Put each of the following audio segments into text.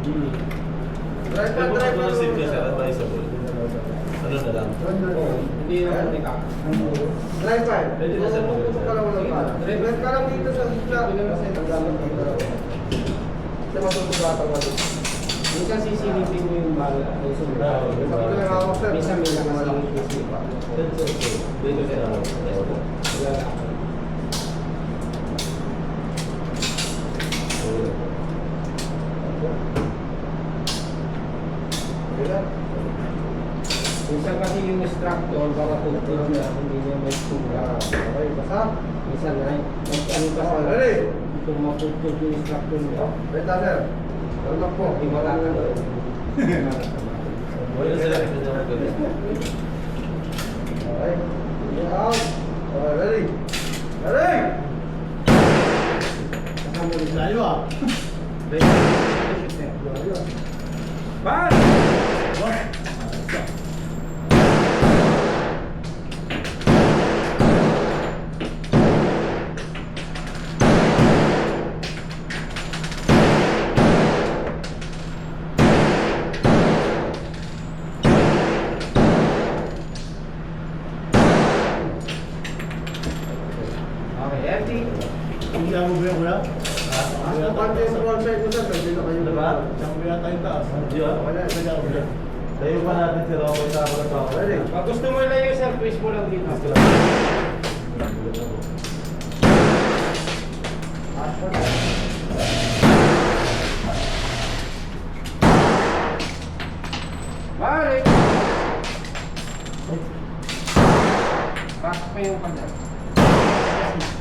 Drive pa, drive pa. Sip ka, sir. Advisable. Ano na lang? Hindi na po nika. Drive pa. Pwede na, sir. Pupunta ka lang walang pala. Drive ka lang dito sa isla. Ang gamit dito. Kasi matutugatan ka dito. Minsan sisilipin mo yung bala. Ito lang hawak, sir. Minsan may nakasalang isipa. Dito, sir. Wala lang. Minsan kasi yung instructor, baka pagpapag na hindi niya may tura. Okay, basa. Minsan na, ano ka sa Ready? kung mapagpapag yung instructor niya, Beta, sir. Tulog po. hindi wala ka doon. Wala, sir. Pwede na magagawa. Okay. Get out. Okay, ready? Ready? Kasama rin sa Layo ah. Ban! Okay, empty. Hindi ako ba yung kuya? Ang content mo sa ito, sir. Pwede na kayo. Diba? Siyang kuya tayo taas. Di ba? Wala. Hindi ako kuya. Tayo pa natin si Robert sa ako na Ready? Pag gusto mo ilayo, sir, twist mo lang dito. Balik! Back pa yung kanya.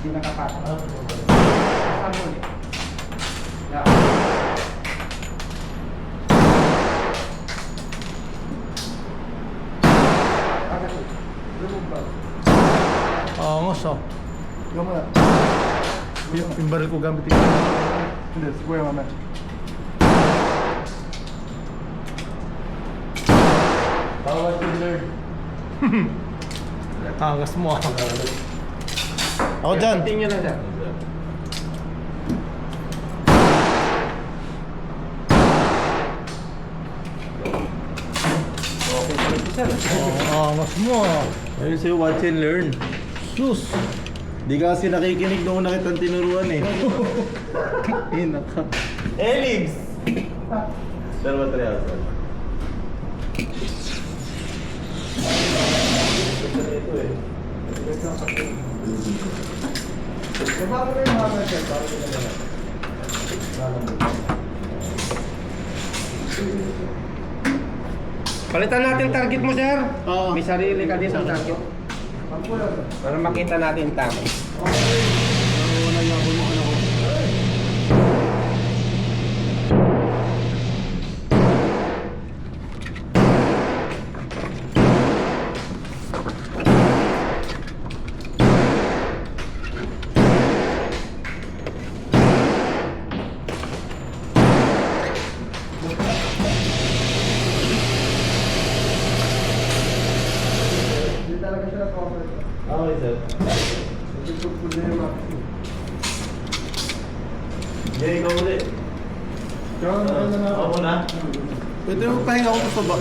Hindi nakapasok. Saan mo ulit? Yeah. Angos ah. Yung mga. Yung baril ko gamit yung. Hindi, si kuya mamaya. Bawal to learn. Angas mo ah. Ako dyan. Tingnan na siya. Okay, sir. Angas mo ah. Ayun sa'yo, watch and learn. Sus. Di ka kasi nakikinig nung una kitang tinuruan eh. Ina ka. Eligs! Sir, what rin ako? Ito eh. Bago na yung mga sir. Bago na lang. Palitan natin target mo, sir. Oo. May sarili ka din sa target. Ang pula, sir. Para makita natin tama. Wala yung ako mo ano ko. Hindi talaga siya na-cover. Okay, sir. Hindi po na yung mga. Jay, ikaw ulit. Ako na. Pwede mo pahinga ako sa bak.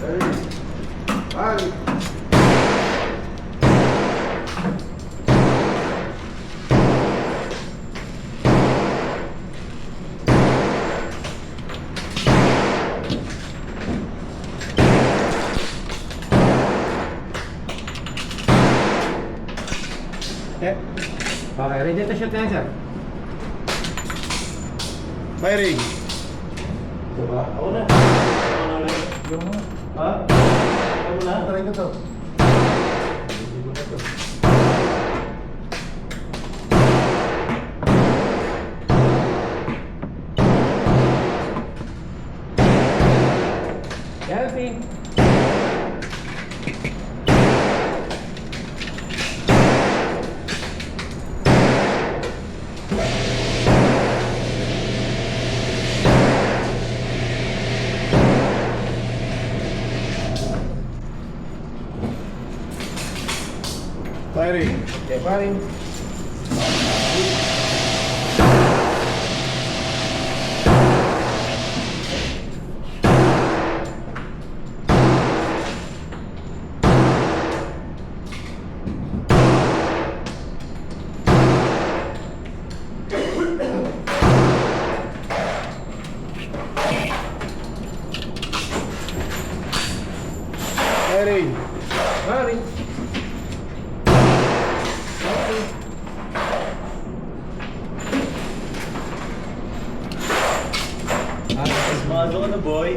Ready? Balik. Okay, ready to shoot na yan, sir. Firing. Diba? Ako na. Ako na ulit. Ha? Ako na. Try ko to. Hindi ko na to. Healthy. Firing. Okay, paring. Sigurado ka na, boy.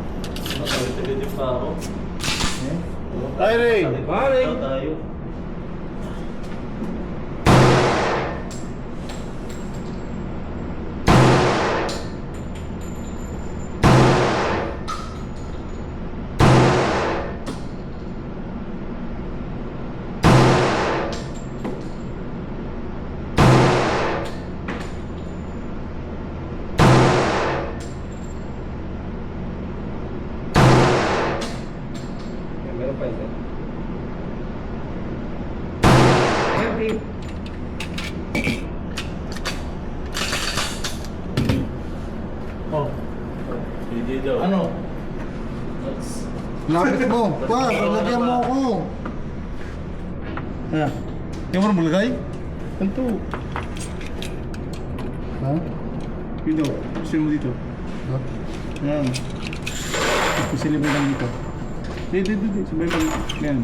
Magkakit pa ako. Ay, Ray! Bye! Tayo. Meron pa isa. Empty. Oh, Hindi daw. ano? Lapit mo. Pa, lagyan mo ako. Ayan. Yung mo maglagay? Ganito. Ha? Dito. Pusin mo dito. Ha? Ayan. Pusilin mo lang dito. Dito. Sabay mo dito. Ayan.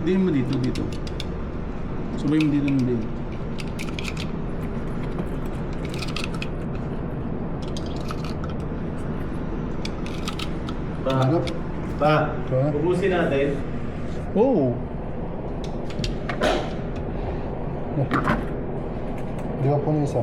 Din mo dito. Sabay mo dito ng din. Pa. Hanap? Pa. Pa? Ubusin natin. Oh! Di ba po isa?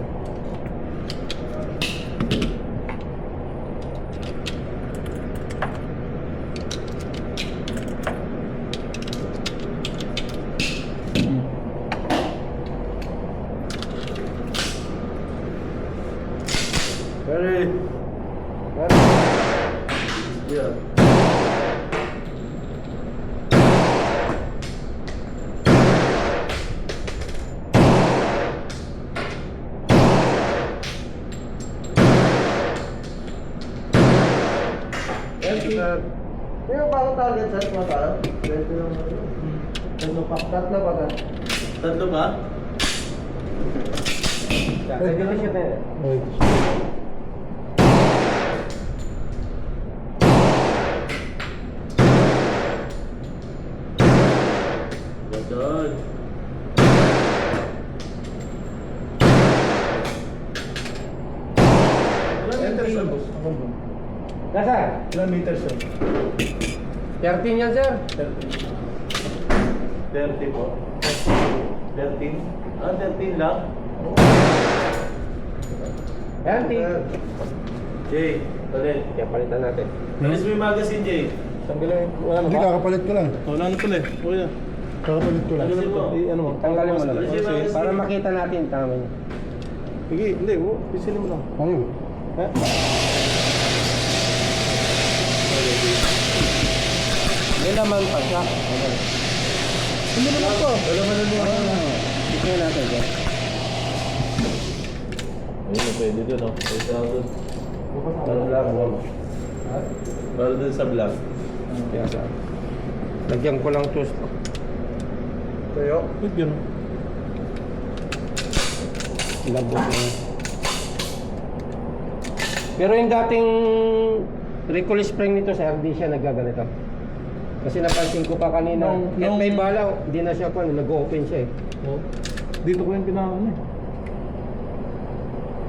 Ready? Yeah. Kaya bago target sir, mga tayo? Pwede lang ano. Ano pa? Tatlo ba ka? Tatlo ba? Pwede na siya tayo. Ay. Gandaan. Ilan meters yan, boss? Ako ba? Nasa? Ilan meters yan? 13 yan, sir. 30 po. 13? Ah, 13 lang? Empty. Jay, palit. Kaya palitan natin. Alis mo yung magazine, Jay. Tanggalin. Wala Hindi, kakapalit ko lang. Oh, wala na pala eh. Okay na. Kakapalit ko lang. Alisin mo. Ano mo? Tanggalin mo lang. Alisin mo, alisin Para mo. makita natin tama niya. Sige, hindi. Pisilin mo lang. Ano yun? Ha? May laman pa siya. Hindi naman po. Tingnan natin dyan. Ayun, pwede dun, no? Pwede ako dun. Para vlog mo. Para dun sa vlog. Kaya sa lagyan ko lang ito. Tayo. Wait, yun. Lambot na. Pero yung dating recoil spring nito sir, hindi siya nagaganito. Kasi napansin ko pa kanina, kahit may bala, hindi na siya pa, nag-open siya eh. Oh. Dito ko yung pinakaano eh.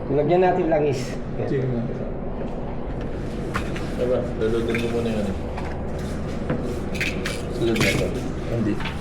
Lagyan natin langis. Sige nga. Diba? Lulugin mo muna yun eh. Sulod na ito. Hindi.